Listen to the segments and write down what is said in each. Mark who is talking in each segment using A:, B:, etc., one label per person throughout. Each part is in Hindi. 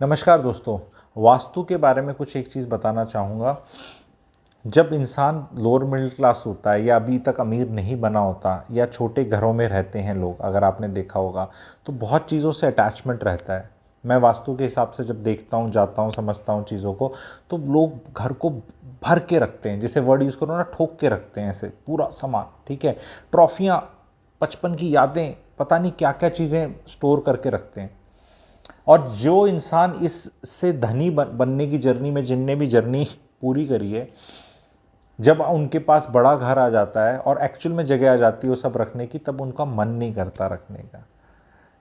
A: नमस्कार दोस्तों। वास्तु के बारे में कुछ एक चीज़ बताना चाहूँगा। जब इंसान लोअर मिडिल क्लास होता है या अभी तक अमीर नहीं बना होता या छोटे घरों में रहते हैं लोग, अगर आपने देखा होगा तो बहुत चीज़ों से अटैचमेंट रहता है। मैं वास्तु के हिसाब से जब देखता हूँ, जाता हूँ, समझता हूँ चीज़ों को, तो लोग घर को भर के रखते हैं, जैसे वर्ड यूज़ करो ना, ठोक के रखते हैं ऐसे पूरा सामान। ठीक है, ट्रॉफियाँ, बचपन की यादें, पता नहीं क्या क्या चीज़ें स्टोर करके रखते हैं। और जो इंसान इससे धनी बनने की जर्नी में, जिनने भी जर्नी पूरी करी है, जब उनके पास बड़ा घर आ जाता है और एक्चुअल में जगह आ जाती है वो सब रखने की, तब उनका मन नहीं करता रखने का।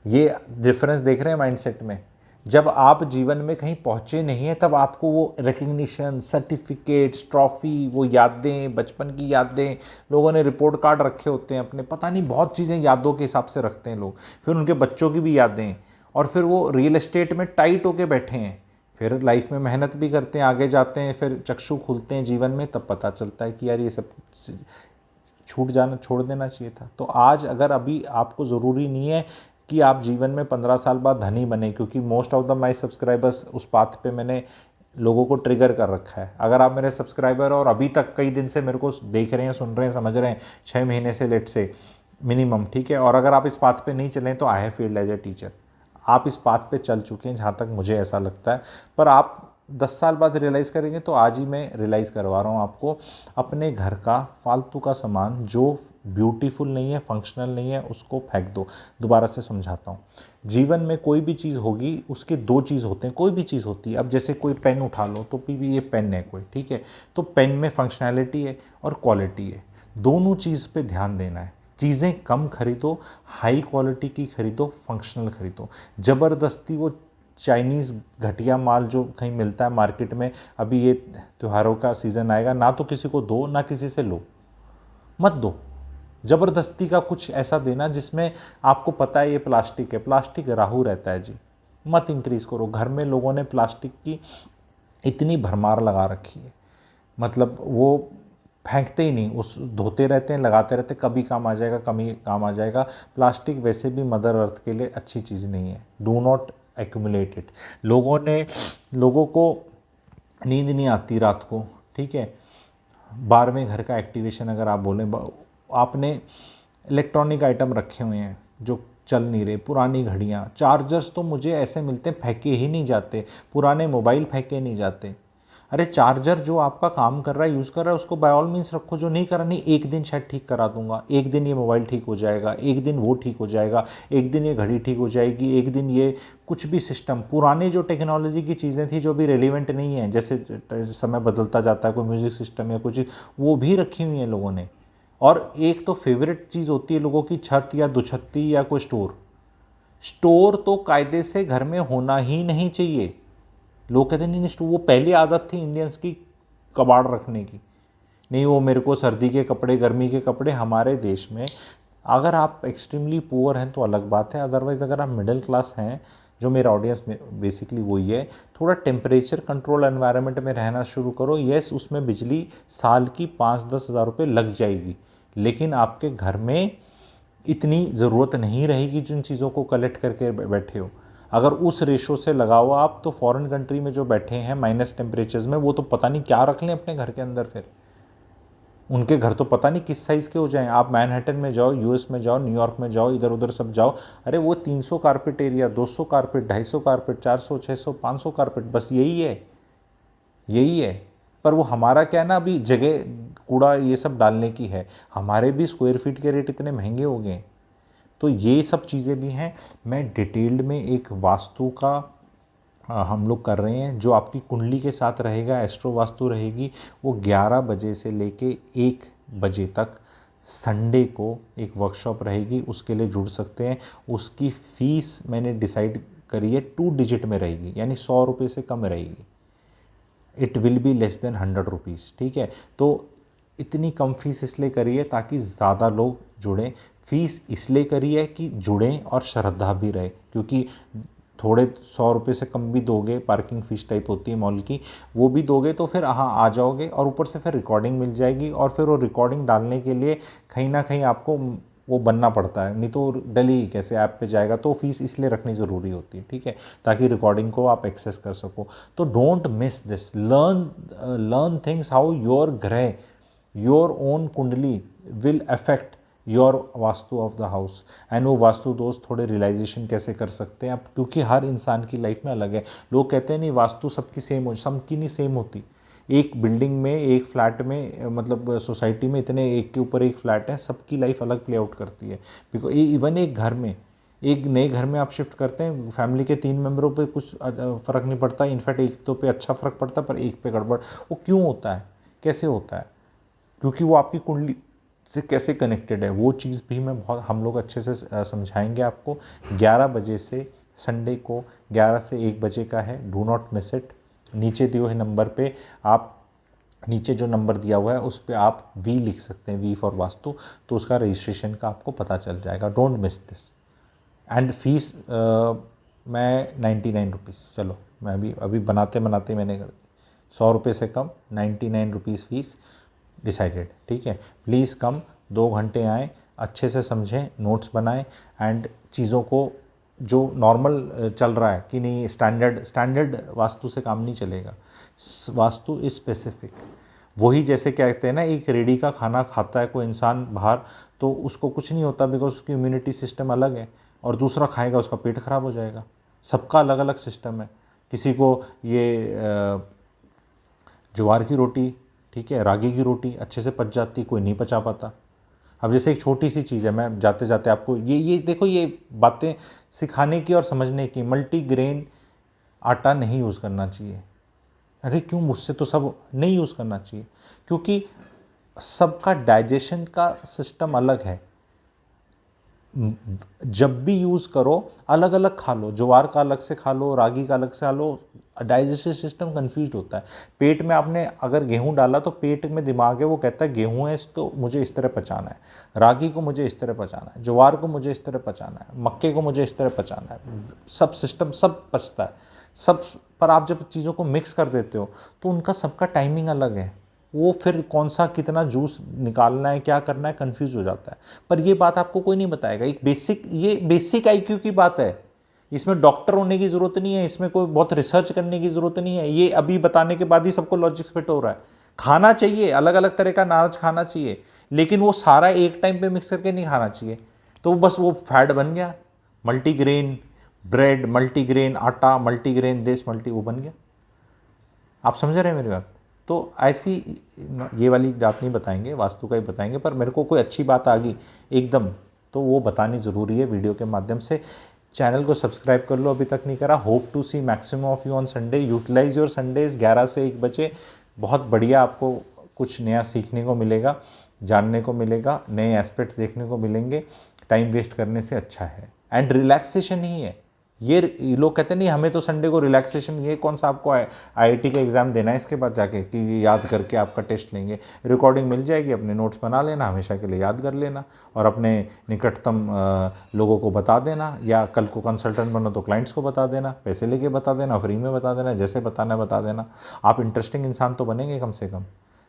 A: ये डिफरेंस देख रहे हैं माइंडसेट में। जब आप जीवन में कहीं पहुंचे नहीं हैं, तब आपको वो रिकग्निशन, सर्टिफिकेट्स, ट्रॉफी, वो यादें, बचपन की यादें, लोगों ने रिपोर्ट कार्ड रखे होते हैं अपने, पता नहीं बहुत चीज़ें यादों के हिसाब से रखते हैं लोग। फिर उनके बच्चों की भी यादें, और फिर वो रियल एस्टेट में टाइट होके बैठे हैं। फिर लाइफ में मेहनत भी करते हैं, आगे जाते हैं, फिर चक्षु खुलते हैं जीवन में, तब पता चलता है कि यार ये सब छोड़ देना चाहिए था। तो आज अगर अभी आपको ज़रूरी नहीं है कि आप जीवन में 15 साल बाद धनी बने, क्योंकि most of the my subscribers उस पाथ पे मैंने लोगों को ट्रिगर कर रखा है। अगर आप मेरे सब्सक्राइबर और अभी तक कई दिन से मेरे को देख रहे हैं, सुन रहे हैं, समझ रहे हैं, 6 महीने से लेट से मिनिमम, ठीक है, और अगर आप इस पाथ पे नहीं चलें तो I have field as a teacher. आप इस पाथ पे चल चुके हैं, जहाँ तक मुझे ऐसा लगता है। पर आप 10 साल बाद रियलाइज़ करेंगे, तो आज ही मैं रियलाइज़ करवा रहा हूँ आपको। अपने घर का फालतू का सामान जो ब्यूटीफुल नहीं है, फंक्शनल नहीं है, उसको फेंक दो। दोबारा से समझाता हूँ। जीवन में कोई भी चीज़ होगी, उसके दो चीज़ होते हैं, कोई भी चीज़ होती है। अब जैसे कोई पेन उठा लो, तो भी ये पेन है कोई, ठीक है, तो पेन में फंक्शनैलिटी है और क्वालिटी है। दोनों चीज़ पे ध्यान देना है। चीज़ें कम खरीदो, हाई क्वालिटी की खरीदो, फंक्शनल खरीदो। ज़बरदस्ती वो चाइनीज़ घटिया माल जो कहीं मिलता है मार्केट में, अभी ये त्योहारों का सीज़न आएगा, ना तो किसी को दो, ना किसी से लो, मत दो। ज़बरदस्ती का कुछ ऐसा देना जिसमें आपको पता है ये प्लास्टिक है, प्लास्टिक राहु रहता है जी, मत इंक्रीज़ करो। घर में लोगों ने प्लास्टिक की इतनी भरमार लगा रखी है, मतलब वो फेंकते ही नहीं, उस धोते रहते हैं, लगाते रहते हैं, कभी काम आ जाएगा, कभी काम आ जाएगा। प्लास्टिक वैसे भी मदर अर्थ के लिए अच्छी चीज़ नहीं है। Do not accumulate it. लोगों को नींद नहीं आती रात को, ठीक है, 12वें घर का एक्टिवेशन अगर आप बोलें, आपने इलेक्ट्रॉनिक आइटम रखे हुए हैं जो चल नहीं रहे, पुरानी घड़ियाँ, चार्जर्स तो मुझे ऐसे मिलते हैं फेंके ही नहीं जाते, पुराने मोबाइल फेंके नहीं जाते। अरे चार्जर जो आपका काम कर रहा है, यूज़ कर रहा है, उसको बाय ऑल मीन्स रखो। जो नहीं करा, नहीं, एक दिन शायद ठीक करा दूंगा, एक दिन ये मोबाइल ठीक हो जाएगा, एक दिन वो ठीक हो जाएगा, एक दिन ये घड़ी ठीक हो जाएगी, एक दिन ये कुछ भी सिस्टम, पुराने जो टेक्नोलॉजी की चीज़ें थी जो भी रेलिवेंट नहीं है, जैसे समय बदलता जाता है, कोई म्यूज़िक सिस्टम या कुछ, वो भी रखी हुई है लोगों ने। और एक तो फेवरेट चीज़ होती है लोगों की, छत या दुछत्ती या कोई स्टोर। स्टोर तो कायदे से घर में होना ही नहीं चाहिए। लोग कहते नहीं, नहीं, वो पहली आदत थी इंडियंस की कबाड़ रखने की। नहीं, वो मेरे को सर्दी के कपड़े, गर्मी के कपड़े। हमारे देश में अगर आप एक्सट्रीमली पुअर हैं तो अलग बात है, अदरवाइज़ अगर आप मिडिल क्लास हैं, जो मेरा ऑडियंस में बेसिकली वही है, थोड़ा टेम्परेचर कंट्रोल एनवायरनमेंट में रहना शुरू करो। येस, उसमें बिजली साल की 5-10 हज़ार रुपये लग जाएगी, लेकिन आपके घर में इतनी ज़रूरत नहीं रहेगी जिन चीज़ों को कलेक्ट करके बैठे हो। अगर उस रेशो से लगाओ आप, तो फॉरेन कंट्री में जो बैठे हैं माइनस टेम्परेचर्स में, वो तो पता नहीं क्या रख लें अपने घर के अंदर। फिर उनके घर तो पता नहीं किस साइज़ के हो जाएं। आप मैनहट्टन में जाओ, यूएस में जाओ, न्यूयॉर्क में जाओ, इधर उधर सब जाओ, अरे वो 300 carpet area, 200 carpet, 250 carpet, 400, 600, 500 carpet, बस यही है, यही है। पर वो हमारा क्या है ना, अभी जगह कूड़ा ये सब डालने की है, हमारे भी स्क्वायर फीट के रेट इतने महंगे हो गए। तो ये सब चीज़ें भी हैं। मैं डिटेल्ड में एक वास्तु का हम लोग कर रहे हैं, जो आपकी कुंडली के साथ रहेगा, एस्ट्रो वास्तु रहेगी। वो 11 बजे से लेके 1 बजे तक संडे को एक वर्कशॉप रहेगी, उसके लिए जुड़ सकते हैं। उसकी फ़ीस मैंने डिसाइड करी है 2 डिजिट में रहेगी, यानी 100 रुपये से कम रहेगी। It will be less than 100 rupees, ठीक है। तो इतनी कम फीस इसलिए करी है ताकि ज़्यादा लोग जुड़ें। फीस इसलिए करी है कि जुड़ें और श्रद्धा भी रहे, क्योंकि थोड़े 100 रुपये से कम भी दोगे, पार्किंग फ़ीस टाइप होती है मॉल की, वो भी दोगे तो फिर हाँ आ जाओगे, और ऊपर से फिर रिकॉर्डिंग मिल जाएगी। और फिर वो रिकॉर्डिंग डालने के लिए कहीं ना कहीं आपको वो बनना पड़ता है, नहीं तो डली कैसे ऐप पे जाएगा। तो फीस इसलिए रखनी ज़रूरी होती है, ठीक है, ताकि रिकॉर्डिंग को आप एक्सेस कर सको। तो don't miss this, learn things how your ग्रह, योर ओन कुंडली will affect your vastu of the house. And वो वास्तु दोस्त थोड़े रियलाइजेशन कैसे कर सकते हैं आप, क्योंकि हर इंसान की लाइफ में अलग है। लोग कहते हैं नहीं वास्तु सबकी सेम हो, सबकी नहीं सेम होती। एक बिल्डिंग में, एक फ्लैट में, मतलब सोसाइटी में इतने एक के ऊपर एक फ्लैट है, सबकी लाइफ अलग प्ले आउट करती है। बिकॉज इवन एक घर में, एक नए घर में आप शिफ्ट करते हैं, फैमिली के 3 मेंबरों पे कुछ फ़र्क नहीं पड़ता, इनफैक्ट एक तो पे अच्छा फ़र्क पड़ता है पर एक पे गड़बड़। वो क्यों होता है, कैसे होता है? क्योंकि वो आपकी कुंडली से कैसे कनेक्टेड है, वो चीज़ भी मैं बहुत, हम लोग अच्छे से समझाएंगे आपको। 11 बजे से संडे को 11 से 1 बजे का है, डू नॉट मिस इट। नीचे दिए हुए नंबर पे आप, नीचे जो नंबर दिया हुआ है उस पर आप वी लिख सकते हैं, वी फॉर वास्तु, तो उसका रजिस्ट्रेशन का आपको पता चल जाएगा। Don't miss this. And fees मैं 99 रुपीज़, चलो मैं अभी बनाते बनाते मैंने कर दी, 100 रुपये से कम, 99 रुपीज़ फीस डिसाइडेड, ठीक है। प्लीज़ कम, 2 घंटे आएँ, अच्छे से समझें, नोट्स बनाएं, एंड चीज़ों को जो नॉर्मल चल रहा है कि नहीं, स्टैंडर्ड वास्तु से काम नहीं चलेगा। Vastu is specific. वही जैसे कहते हैं ना, एक रेडी का खाना खाता है कोई इंसान बाहर, तो उसको कुछ नहीं होता बिकॉज उसकी इम्यूनिटी सिस्टम अलग है, और दूसरा खाएगा उसका पेट खराब हो जाएगा। सबका अलग अलग सिस्टम है। किसी को ये ज्वार की रोटी, ठीक है, रागी की रोटी अच्छे से पच जाती, कोई नहीं पचा पाता। अब जैसे एक छोटी सी चीज़ है, मैं जाते जाते आपको ये देखो, ये बातें सिखाने की और समझने की। मल्टीग्रेन आटा नहीं यूज़ करना चाहिए। अरे क्यों, मुझसे तो सब नहीं यूज़ करना चाहिए, क्योंकि सबका डाइजेशन का सिस्टम अलग है। जब भी यूज़ करो अलग अलग खा लो, ज्वार का अलग से खा लो, रागी का अलग से खा लो, डाइजेस्टिव सिस्टम कंफ्यूज होता है। पेट में आपने अगर गेहूं डाला तो पेट में दिमाग है, वो कहता है गेहूं है, इसको मुझे इस तरह पचाना है, रागी को मुझे इस तरह पचाना है, ज्वार को मुझे इस तरह पचाना है, मक्के को मुझे इस तरह पचाना है। सब सिस्टम सब पचता है सब। पर आप जब चीज़ों को मिक्स कर देते हो तो उनका सबका टाइमिंग अलग है, वो फिर कौन सा कितना जूस निकालना है, क्या करना है, कंफ्यूज हो जाता है। पर ये बात आपको कोई नहीं बताएगा। एक बेसिक, ये बेसिक आईक्यू की बात है, इसमें डॉक्टर होने की ज़रूरत नहीं है, इसमें कोई बहुत रिसर्च करने की ज़रूरत नहीं है। ये अभी बताने के बाद ही सबको लॉजिक फिट हो रहा है। खाना चाहिए, अलग अलग तरह का अनाज खाना चाहिए, लेकिन वो सारा एक टाइम पे मिक्स करके नहीं खाना चाहिए। तो बस वो फैट बन गया, मल्टीग्रेन ब्रेड, मल्टीग्रेन आटा, मल्टीग्रेन देश, मल्टी वो बन गया। आप समझ रहे हैं मेरी बात? तो ऐसी ये वाली बात नहीं बताएंगे, वास्तु का ही बताएंगे, पर मेरे को कोई अच्छी बात आ गई एकदम, तो वो बतानी ज़रूरी है वीडियो के माध्यम से। चैनल को सब्सक्राइब कर लो अभी तक नहीं करा। Hope to see maximum of you on Sunday. Utilize your Sundays. 11 से 1 बजे बहुत बढ़िया आपको कुछ नया सीखने को मिलेगा, जानने को मिलेगा, नए एस्पेक्ट्स देखने को मिलेंगे। टाइम वेस्ट करने से अच्छा है, एंड रिलैक्सेशन ही है ये। लोग कहते हैं नहीं हमें तो संडे को रिलैक्सेशन, ये कौन सा आपको आईआईटी का एग्ज़ाम देना है इसके बाद जाके कि याद करके आपका टेस्ट लेंगे। रिकॉर्डिंग मिल जाएगी, अपने नोट्स बना लेना, हमेशा के लिए याद कर लेना, और अपने निकटतम लोगों को बता देना, या कल को कंसल्टेंट बनो तो क्लाइंट्स को बता देना, पैसे लेके बता देना, फ्री में बता देना, जैसे बताना है बता देना। आप इंटरेस्टिंग इंसान तो बनेंगे कम से कम।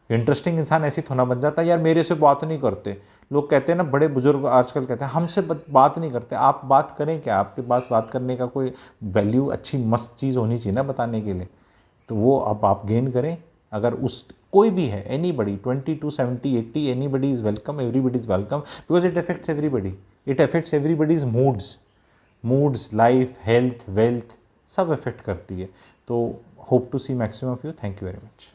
A: इंटरेस्टिंग इंसान ऐसी थोड़ा बन जाता है यार मेरे से बात नहीं करते। लोग कहते हैं ना, बड़े बुजुर्ग आजकल कहते हैं हमसे बात नहीं करते। आप बात करें क्या, आपके पास बात करने का कोई वैल्यू, अच्छी मस्त चीज़ होनी चाहिए ना बताने के लिए, तो वो अब आप गेन करें। अगर उस कोई भी है, anybody 20 to 70 80, anybody is welcome, everybody is welcome, because it affects everybody. It affects everybody's moods, life, health, wealth, सब अफेक्ट करती है। तो hope to see maximum of you. Thank you very much.